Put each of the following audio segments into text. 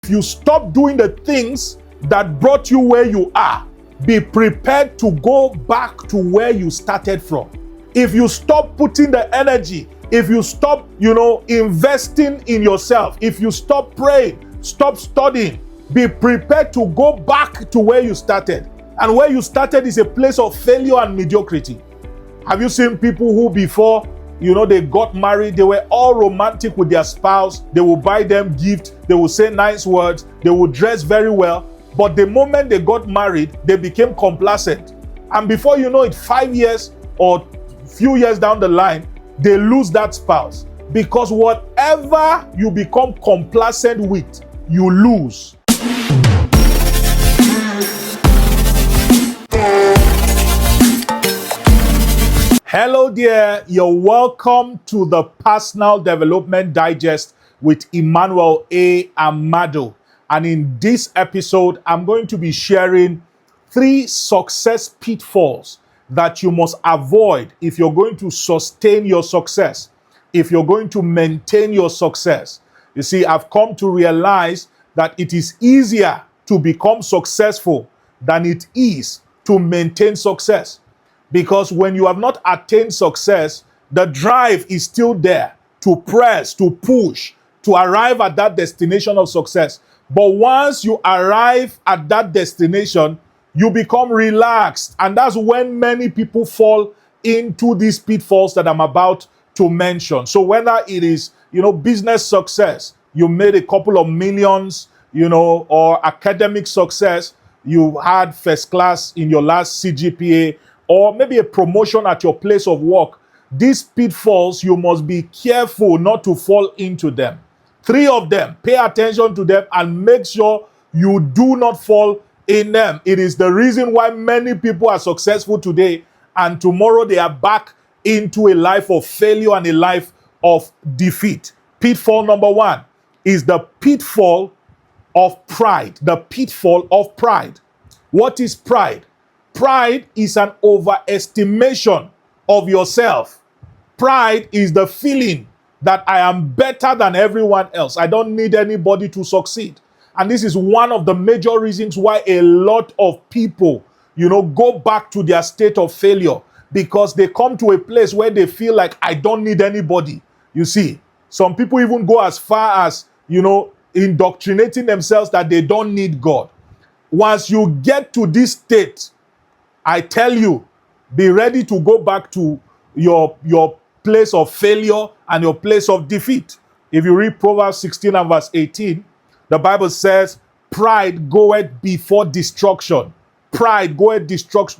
If you stop doing the things that brought you where you are, be prepared to go back to where you started from. If you stop putting the energy, if you stop, investing in yourself, if you stop praying, stop studying, be prepared to go back to where you started. And where you started is a place of failure and mediocrity. Have you seen people who before, they got married, they were all romantic with their spouse, they will buy them gifts, they will say nice words, they will dress very well, but the moment they got married, they became complacent. And before you know it, 5 years or few years down the line, they lose that spouse. Because whatever you become complacent with, you lose. Hello there, you're welcome to the Personal Development Digest with Emmanuel Ahmadu. And in this episode, I'm going to be sharing 3 success pitfalls that you must avoid if you're going to sustain your success, if you're going to maintain your success. You see, I've come to realize that it is easier to become successful than it is to maintain success. Because when you have not attained success, the drive is still there to press, to push, to arrive at that destination of success. But once you arrive at that destination, you become relaxed. And that's when many people fall into these pitfalls that I'm about to mention. So whether it is, business success, you made a couple of millions, or academic success, you had first class in your last CGPA, or maybe a promotion at your place of work, these pitfalls, you must be careful not to fall into them. 3 of them, pay attention to them and make sure you do not fall in them. It is the reason why many people are successful today and tomorrow they are back into a life of failure and a life of defeat. Pitfall number 1 is the pitfall of pride. The pitfall of pride. What is pride? Pride is an overestimation of yourself. Pride is the feeling that I am better than everyone else. I don't need anybody to succeed. And this is one of the major reasons why a lot of people, go back to their state of failure, because they come to a place where they feel like I don't need anybody. You see, some people even go as far as, indoctrinating themselves that they don't need God. Once you get to this state, I tell you, be ready to go back to your place of failure and your place of defeat. If you read Proverbs 16 and verse 18, the Bible says, pride goeth before destruction. Pride goeth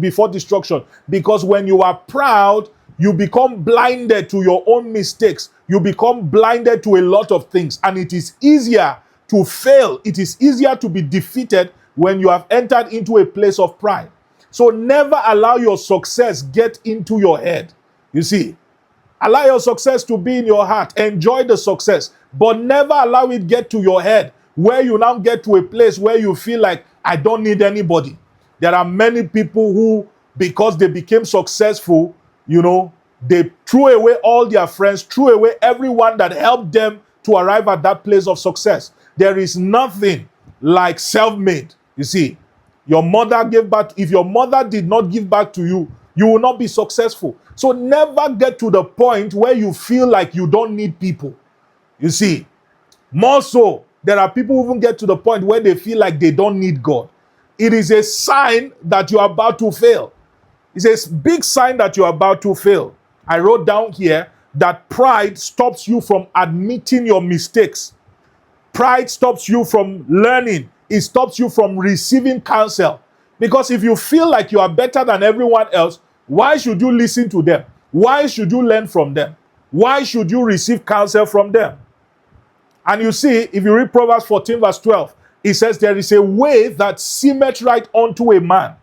before destruction. Because when you are proud, you become blinded to your own mistakes. You become blinded to a lot of things. And it is easier to fail. It is easier to be defeated when you have entered into a place of pride. So never allow your success get into your head. You see, allow your success to be in your heart. Enjoy the success, but never allow it get to your head where you now get to a place where you feel like I don't need anybody. There are many people who, because they became successful, they threw away all their friends, threw away everyone that helped them to arrive at that place of success. There is nothing like self-made. You see, your mother gave birth. If your mother did not give back to you, you will not be successful. So never get to the point where you feel like you don't need people. You see, more so, there are people who even get to the point where they feel like they don't need God. It is a sign that you are about to fail. It's a big sign that you are about to fail. I wrote down here that pride stops you from admitting your mistakes. Pride stops you from learning. It stops you from receiving counsel. Because if you feel like you are better than everyone else, why should you listen to them? Why should you learn from them? Why should you receive counsel from them? And you see, if you read Proverbs 14 verse 12, it says there is a way that seemeth right unto a man.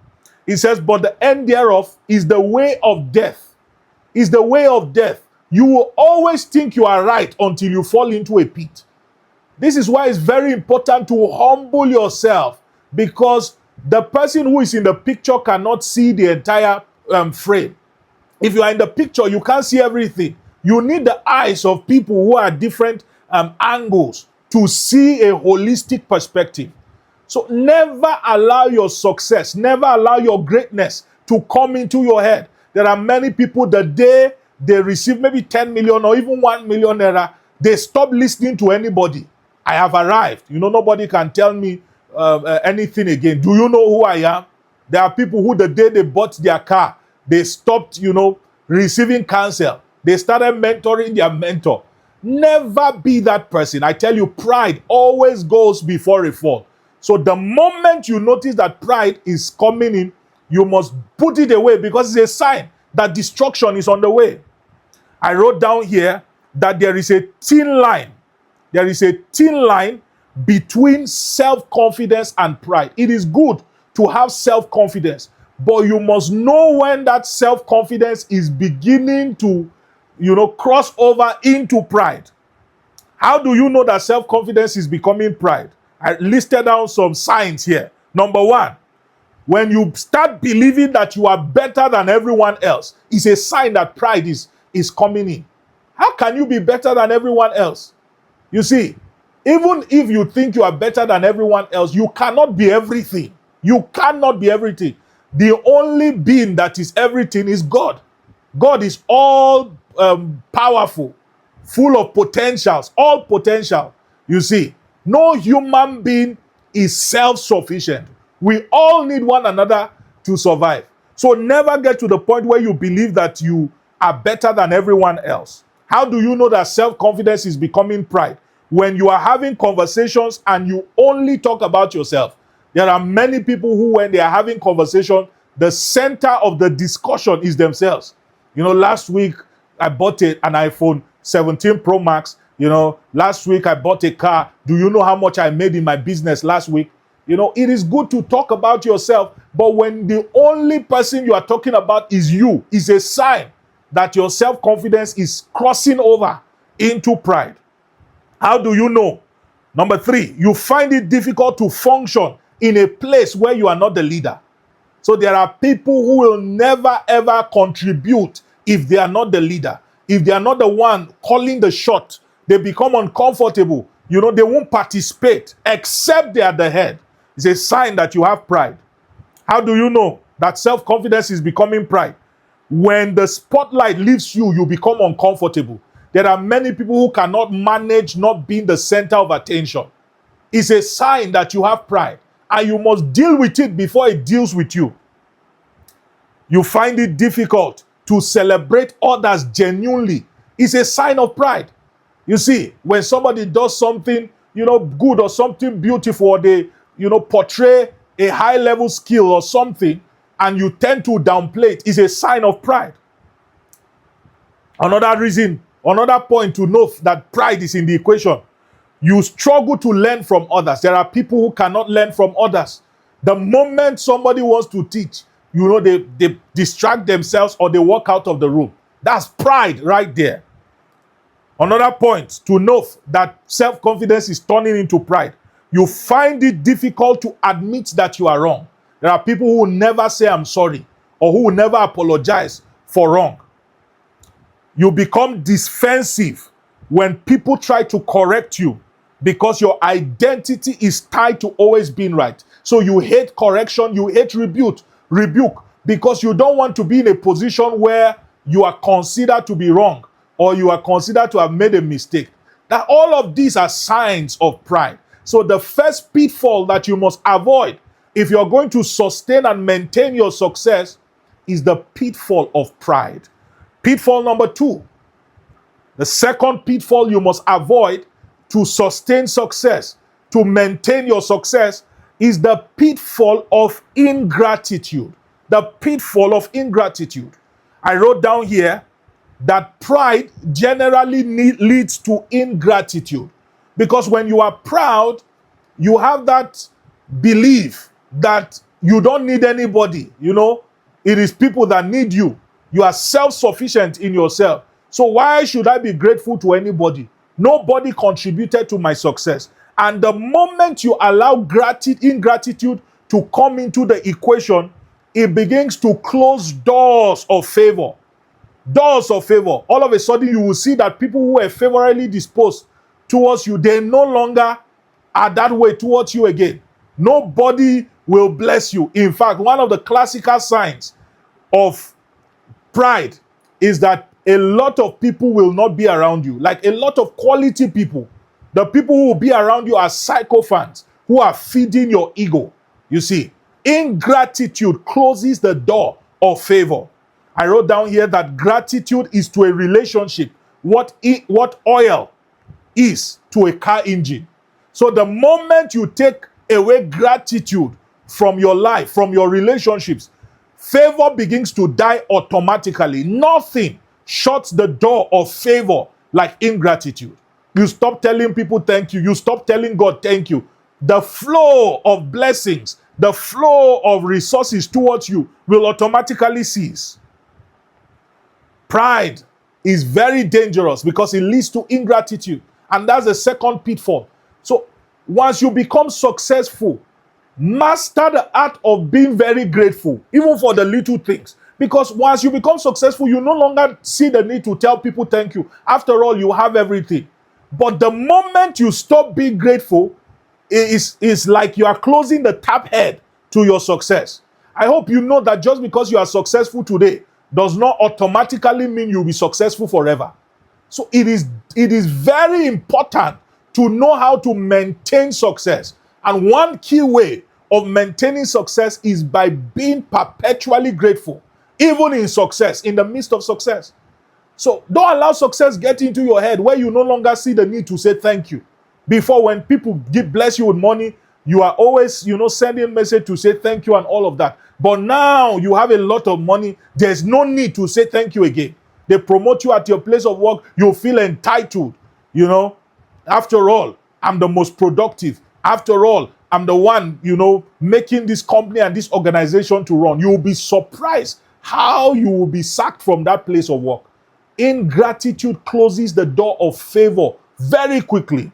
It says, but the end thereof is the way of death. Is the way of death. You will always think you are right until you fall into a pit. This is why it's very important to humble yourself, because the person who is in the picture cannot see the entire frame. If you are in the picture, you can't see everything. You need the eyes of people who are different angles to see a holistic perspective. So never allow your success, never allow your greatness to come into your head. There are many people, the day they receive maybe 10 million or even 1 million naira, they stop listening to anybody. I have arrived. Nobody can tell me anything again. Do you know who I am? There are people who the day they bought their car, they stopped, receiving counsel. They started mentoring their mentor. Never be that person. I tell you, pride always goes before a fall. So the moment you notice that pride is coming in, you must put it away, because it's a sign that destruction is on the way. I wrote down here that there is a thin line. There is a thin line between self-confidence and pride. It is good to have self-confidence, but you must know when that self-confidence is beginning to, cross over into pride. How do you know that self-confidence is becoming pride? I listed down some signs here. Number one, when you start believing that you are better than everyone else, it's a sign that pride is coming in. How can you be better than everyone else? You see, even if you think you are better than everyone else, you cannot be everything. You cannot be everything. The only being that is everything is God. God is all powerful, full of potentials, all potential. You see, no human being is self-sufficient. We all need one another to survive. So never get to the point where you believe that you are better than everyone else. How do you know that self-confidence is becoming pride? When you are having conversations and you only talk about yourself. There are many people who, when they are having conversation, the center of the discussion is themselves. Last week I bought an iPhone 17 Pro Max. Last week I bought a car. Do you know how much I made in my business last week? It is good to talk about yourself, but when the only person you are talking about is you, is a sign that your self-confidence is crossing over into pride. How do you know? Number three, you find it difficult to function in a place where you are not the leader. So there are people who will never ever contribute if they are not the leader. If they are not the one calling the shot, they become uncomfortable. They won't participate except they are the head. It's a sign that you have pride. How do you know that self-confidence is becoming pride? When the spotlight leaves you, you become uncomfortable. There are many people who cannot manage not being the center of attention. It's a sign that you have pride, and you must deal with it before it deals with you. You find it difficult to celebrate others genuinely. It's a sign of pride. You see, when somebody does something, good or something beautiful, or they, portray a high-level skill or something, and you tend to downplay it, is a sign of pride. Another point to note that pride is in the equation. You struggle to learn from others. There are people who cannot learn from others. The moment somebody wants to teach, they distract themselves or they walk out of the room. That's pride right there. Another point to note that self-confidence is turning into pride. You find it difficult to admit that you are wrong. There are people who will never say I'm sorry, or who will never apologize for wrong. You become defensive when people try to correct you, because your identity is tied to always being right. So you hate correction, you hate rebuke, because you don't want to be in a position where you are considered to be wrong, or you are considered to have made a mistake. That all of these are signs of pride. So the first pitfall that you must avoid if you're going to sustain and maintain your success is the pitfall of pride. Pitfall number two. The second pitfall you must avoid to sustain success, to maintain your success, is the pitfall of ingratitude. The pitfall of ingratitude. I wrote down here that pride generally leads to ingratitude. Because when you are proud, you have that belief that you don't need anybody. It is people that need you. You are self-sufficient in yourself. So why should I be grateful to anybody? Nobody contributed to my success. And the moment you allow ingratitude to come into the equation, it begins to close doors of favor. Doors of favor. All of a sudden, you will see that people who are favorably disposed towards you, they no longer are that way towards you again. Nobody will bless you. In fact, one of the classical signs of pride is that a lot of people will not be around you, like a lot of quality people. The people who will be around you are sycophants who are feeding your ego. You see, ingratitude closes the door of favor. I wrote down here that gratitude is to a relationship what oil is to a car engine. So the moment you take away gratitude from your life, from your relationships, favor begins to die automatically. Nothing shuts the door of favor like ingratitude. You stop telling people thank you. You stop telling God thank you. The flow of blessings, the flow of resources towards you will automatically cease. Pride is very dangerous because it leads to ingratitude. And that's the second pitfall. So once you become successful, master the art of being very grateful, even for the little things. Because once you become successful, you no longer see the need to tell people thank you. After all, you have everything. But the moment you stop being grateful, it's like you are closing the tap head to your success. I hope you know that just because you are successful today does not automatically mean you'll be successful forever. So it is very important to know how to maintain success. And one key way of maintaining success is by being perpetually grateful, even in success, in the midst of success. So don't allow success get into your head where you no longer see the need to say thank you. Before, when people bless you with money, you are always, sending a message to say thank you and all of that. But now you have a lot of money, there's no need to say thank you again. They promote you at your place of work, you feel entitled. After all, I'm the most productive. After all, I'm the one, making this company and this organization to run. You will be surprised how you will be sacked from that place of work. Ingratitude closes the door of favor very quickly.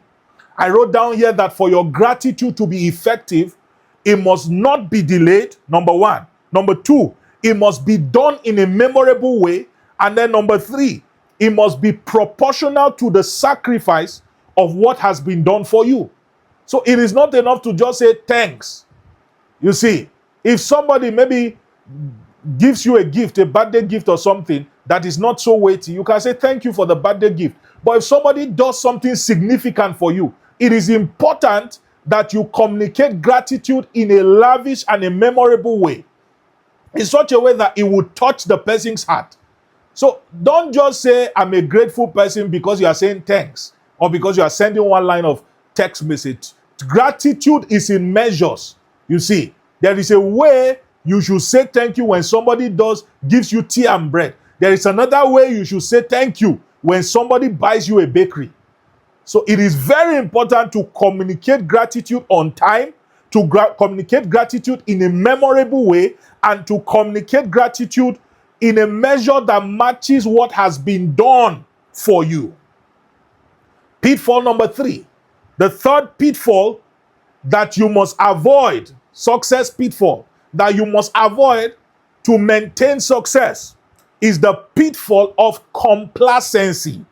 I wrote down here that for your gratitude to be effective, it must not be delayed, number one. Number two, it must be done in a memorable way. And then number three, it must be proportional to the sacrifice of what has been done for you. So it is not enough to just say thanks. You see, if somebody maybe gives you a gift, a birthday gift or something that is not so weighty, you can say thank you for the birthday gift. But if somebody does something significant for you, it is important that you communicate gratitude in a lavish and a memorable way, in such a way that it will touch the person's heart. So don't just say, I'm a grateful person because you are saying thanks or because you are sending one line of text message. Gratitude is in measures. You see, there is a way you should say thank you when somebody gives you tea and bread. There is another way you should say thank you when somebody buys you a bakery. So it is very important to communicate gratitude on time, to communicate gratitude in a memorable way, and to communicate gratitude in a measure that matches what has been done for you. Pitfall number 3. The third pitfall that you must avoid, success pitfall, that you must avoid to maintain success, is the pitfall of complacency.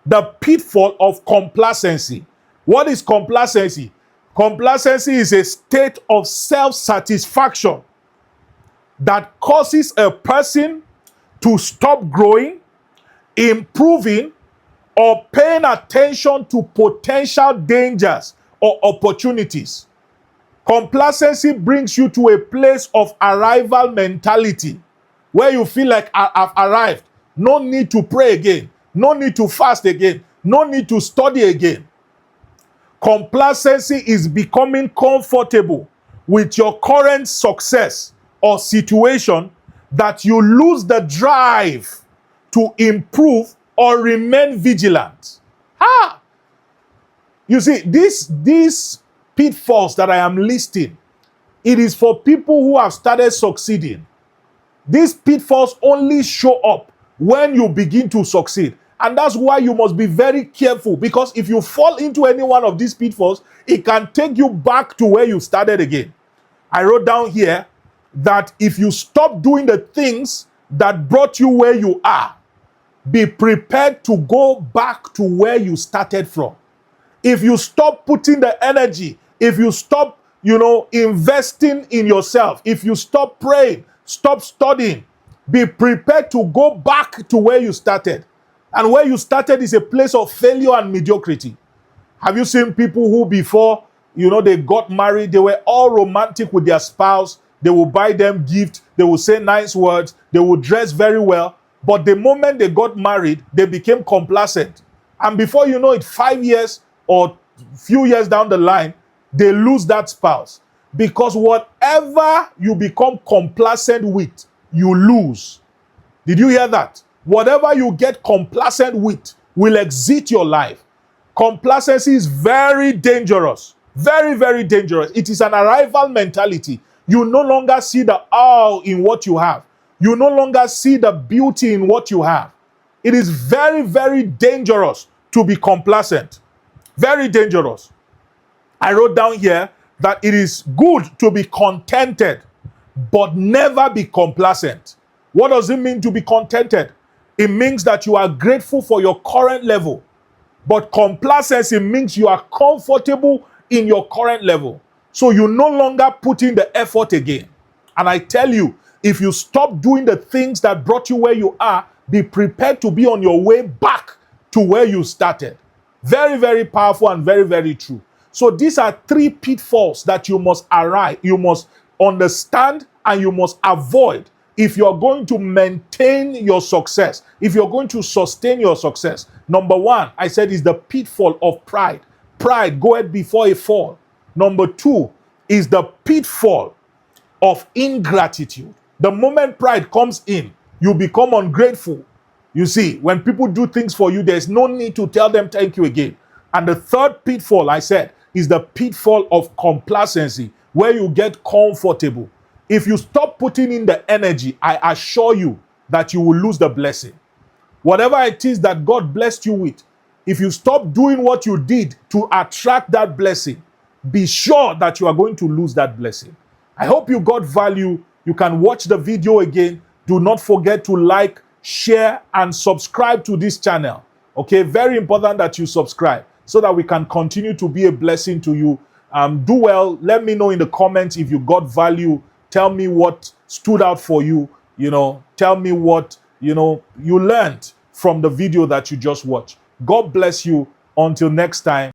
The pitfall of complacency. What is complacency? Complacency is a state of self-satisfaction that causes a person to stop growing, improving, or paying attention to potential dangers or opportunities. Complacency brings you to a place of arrival mentality where you feel like I've arrived. No need to pray again. No need to fast again. No need to study again. Complacency is becoming comfortable with your current success or situation that you lose the drive to improve or remain vigilant. You see, these pitfalls that I am listing, it is for people who have started succeeding. These pitfalls only show up when you begin to succeed. And that's why you must be very careful, because if you fall into any one of these pitfalls, it can take you back to where you started again. I wrote down here that if you stop doing the things that brought you where you are, be prepared to go back to where you started from. If you stop putting the energy, if you stop, investing in yourself, if you stop praying, stop studying, be prepared to go back to where you started. And where you started is a place of failure and mediocrity. Have you seen people who before, they got married, they were all romantic with their spouse, they will buy them gifts, they will say nice words, they will dress very well, but the moment they got married, they became complacent. And before you know it, 5 years or few years down the line, they lose that spouse. Because whatever you become complacent with, you lose. Did you hear that? Whatever you get complacent with will exit your life. Complacency is very dangerous. Very, very dangerous. It is an arrival mentality. You no longer see the awe in what you have. You no longer see the beauty in what you have. It is very, very dangerous to be complacent. Very dangerous. I wrote down here that it is good to be contented, but never be complacent. What does it mean to be contented? It means that you are grateful for your current level. But complacency means you are comfortable in your current level. So you no longer put in the effort again. And I tell you, if you stop doing the things that brought you where you are, be prepared to be on your way back to where you started. Very, very powerful and very, very true. So these are 3 pitfalls that you must understand and you must avoid if you're going to maintain your success, if you're going to sustain your success. Number 1, I said, is the pitfall of pride. Pride goeth before a fall. Number 2 is the pitfall of ingratitude. The moment pride comes in, you become ungrateful. You see, when people do things for you, there's no need to tell them thank you again. And the third pitfall, I said, is the pitfall of complacency, where you get comfortable. If you stop putting in the energy, I assure you that you will lose the blessing. Whatever it is that God blessed you with, if you stop doing what you did to attract that blessing, be sure that you are going to lose that blessing. I hope you got value. You can watch the video again. Do not forget to like, share, and subscribe to this channel. Okay, very important that you subscribe so that we can continue to be a blessing to you. Do well. Let me know in the comments if you got value. Tell me what stood out for you. Tell me what, you learned from the video that you just watched. God bless you. Until next time.